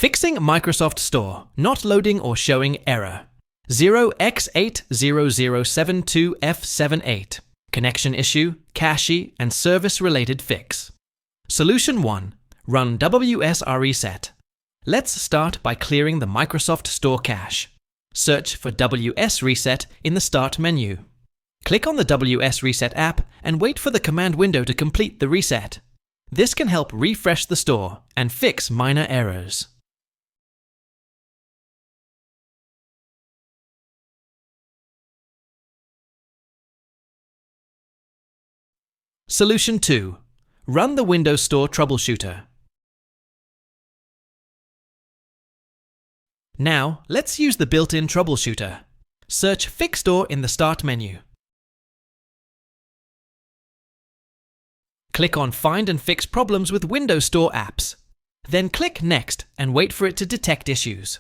Fixing Microsoft Store, not loading or showing error. 0x80072f78. Connection issue, cache, and service-related fix. Solution 1. Run wsreset. Let's start by clearing the Microsoft Store cache. Search for wsreset in the Start menu. Click on the wsreset app and wait for the command window to complete the reset. This can help refresh the store and fix minor errors. Solution 2. Run the Windows Store Troubleshooter. Now, let's use the built-in troubleshooter. Search Fix Store in the Start menu. Click on Find and Fix Problems with Windows Store Apps. Then click Next and wait for it to detect issues.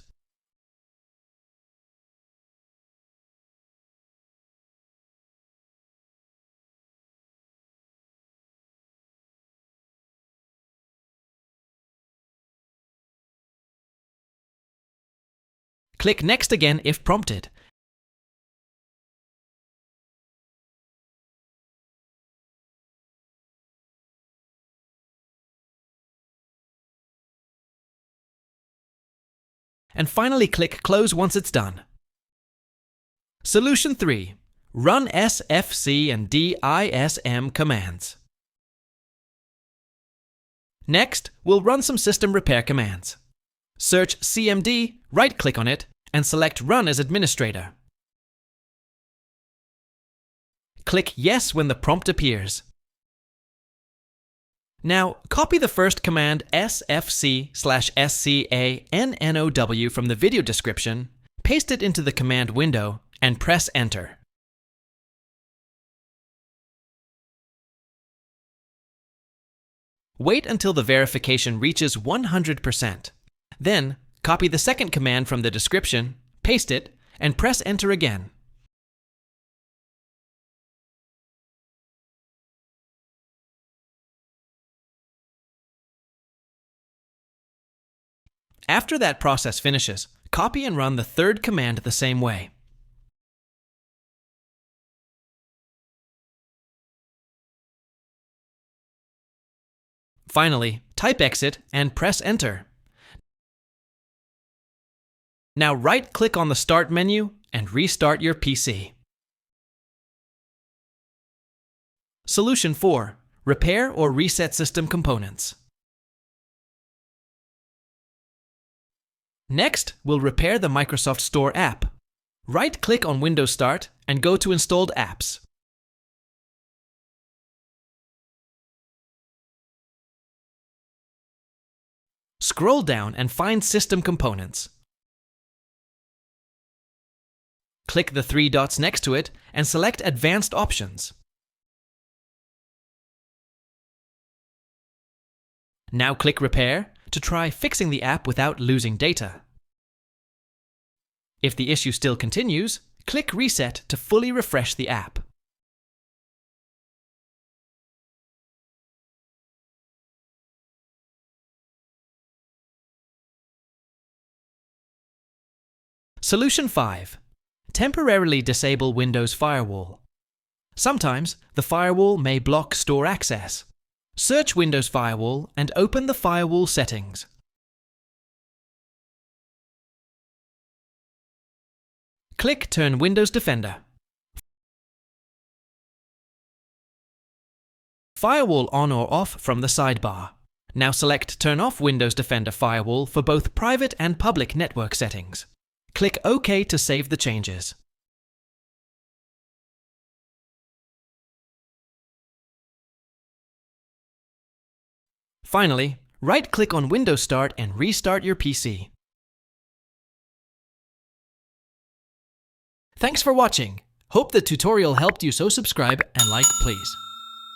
Click Next again if prompted. And finally click Close once it's done. Solution 3. Run sfc and DISM commands. Next, we'll run some system repair commands. Search CMD, right-click on it, and select Run as Administrator. Click Yes when the prompt appears. Now, copy the first command sfc/scannow from the video description, paste it into the command window, and press Enter. Wait until the verification reaches 100%. Then, copy the second command from the description, paste it, and press Enter again. After that process finishes, copy and run the third command the same way. Finally, type Exit and press Enter. Now right-click on the Start menu and restart your PC. Solution 4. Repair or reset system components. Next, we'll repair the Microsoft Store app. Right-click on Windows Start and go to Installed Apps. Scroll down and find System Components. Click the three dots next to it and select Advanced Options. Now click Repair to try fixing the app without losing data. If the issue still continues, click Reset to fully refresh the app. Solution 5. Temporarily disable Windows Firewall. Sometimes the firewall may block store access. Search Windows Firewall and open the firewall settings. Click Turn Windows Defender. Firewall on or off from the sidebar. Now select Turn off Windows Defender Firewall for both private and public network settings. Click OK to save the changes. Finally, right-click on Windows Start and restart your PC. Thanks for watching. Hope the tutorial helped you, so subscribe and like please.